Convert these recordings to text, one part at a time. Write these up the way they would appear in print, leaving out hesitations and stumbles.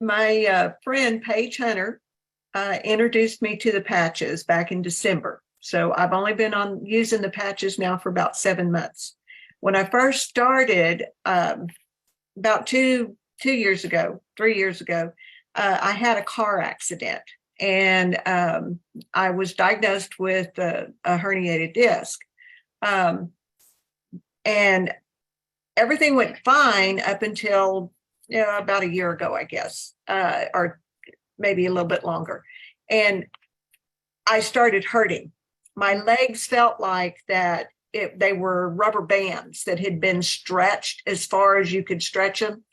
My friend Paige Hunter introduced me to the patches back in December. So I've only been on using the patches now for about 7 months. When I first started, about two years ago, 3 years ago, I had a car accident, and I was diagnosed with a herniated disc. Um, and everything went fine up until about a year ago, I guess, or maybe a little bit longer. And I started hurting. My legs felt like that they were rubber bands that had been stretched as far as you could stretch them.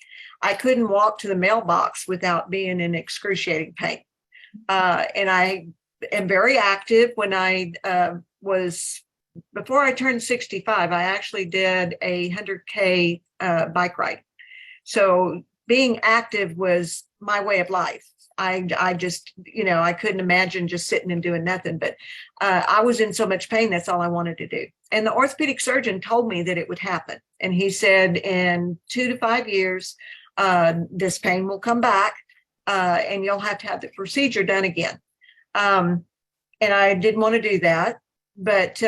I couldn't walk to the mailbox without being in excruciating pain. And I am very active. When I was, before I turned 65, I actually did a 100K bike ride. So being active was my way of life. I just, I couldn't imagine just sitting and doing nothing, but I was in so much pain. That's all I wanted to do. And the orthopedic surgeon told me that it would happen. And he said, in 2 to 5 years, this pain will come back and you'll have to have the procedure done again. And I didn't want to do that, but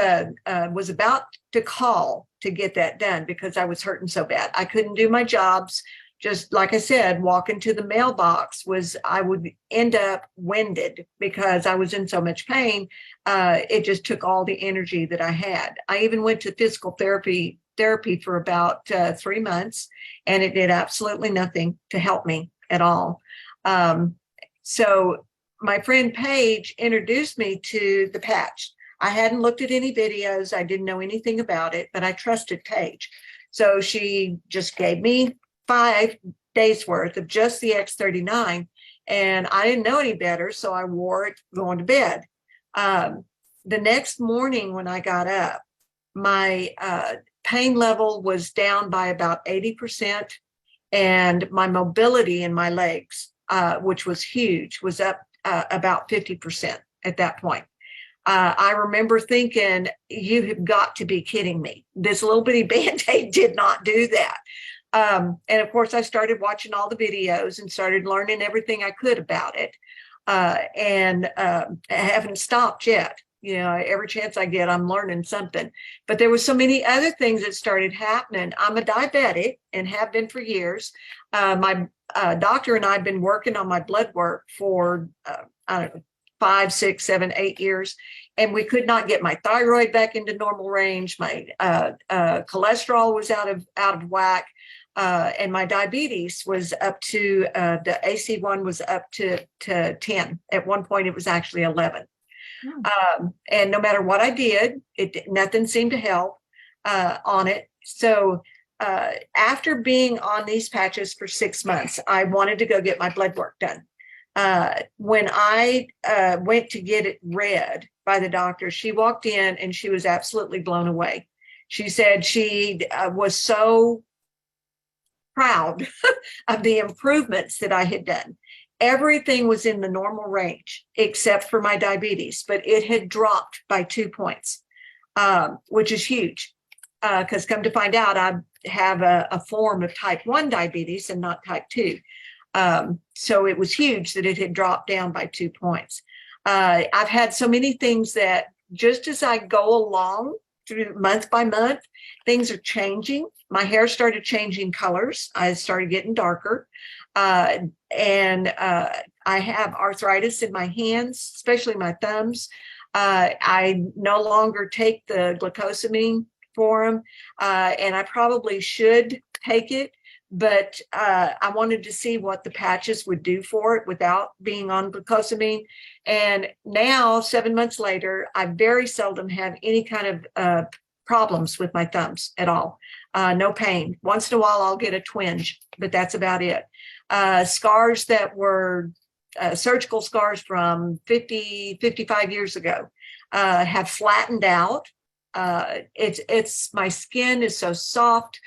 was about to call to get that done because I was hurting so bad. I couldn't do my jobs. Just like I said, walking to the mailbox I would end up winded because I was in so much pain. It just took all the energy that I had. I even went to physical therapy for about 3 months, and it did absolutely nothing to help me at all. So my friend Paige introduced me to the patch. I hadn't looked at any videos. I didn't know anything about it, but I trusted Paige. So she just gave me 5 days worth of just the X39, and I didn't know any better, so I wore it going to bed. The next morning when I got up, my pain level was down by about 80%, and my mobility in my legs, which was huge, was up about 50% at that point. I remember thinking, you have got to be kidding me. This little bitty Band-Aid did not do that. And of course, I started watching all the videos and started learning everything I could about it. And I haven't stopped yet. Every chance I get, I'm learning something. But there was so many other things that started happening. I'm a diabetic and have been for years. My doctor and I have been working on my blood work for, I don't know, 5, 6, 7, 8 years. And we could not get my thyroid back into normal range. My cholesterol was out of whack. And my diabetes was up to, the AC1 was up to 10. At one point, it was actually 11. And no matter what I did, nothing seemed to help on it. So after being on these patches for 6 months, I wanted to go get my blood work done. When I went to get it read by the doctor, she walked in and she was absolutely blown away. She said she was so proud of the improvements that I had done. Everything was in the normal range except for my diabetes, but it had dropped by 2 points, which is huge because come to find out, I have a form of type 1 diabetes and not type 2. So it was huge that it had dropped down by 2 points. I've had so many things that just as I go along through month by month, things are changing. My hair started changing colors. I started getting darker. And I have arthritis in my hands, especially my thumbs. I no longer take the glucosamine for them, and I probably should take it, but I wanted to see what the patches would do for it without being on glucosamine. And now, 7 months later, I very seldom have any kind of problems with my thumbs at all. No pain. Once in a while, I'll get a twinge, but that's about it. Scars that were surgical scars from 55 years ago have flattened out. It's my skin is so soft.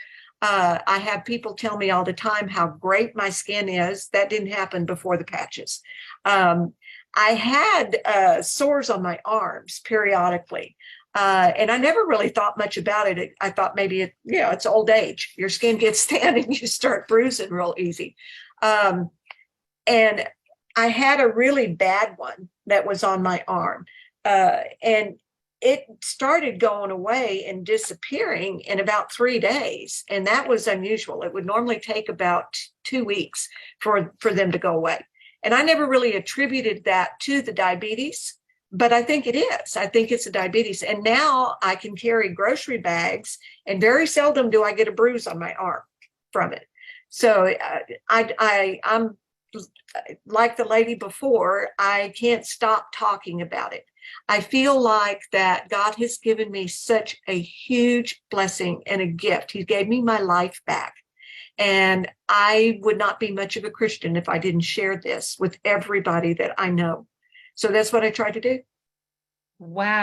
I have people tell me all the time how great my skin is. That didn't happen before the patches. I had sores on my arms periodically. And I never really thought much about it. I thought maybe it's old age. Your skin gets thin and you start bruising real easy. And I had a really bad one that was on my arm. And it started going away and disappearing in about 3 days. And that was unusual. It would normally take about 2 weeks for them to go away. And I never really attributed that to the diabetes, but I think it is. I think it's a diabetes. And now I can carry grocery bags, and very seldom do I get a bruise on my arm from it. So I'm like the lady before, I can't stop talking about it. I feel like that God has given me such a huge blessing and a gift. He gave me my life back. And I would not be much of a Christian if I didn't share this with everybody that I know. So that's what I try to do. Wow.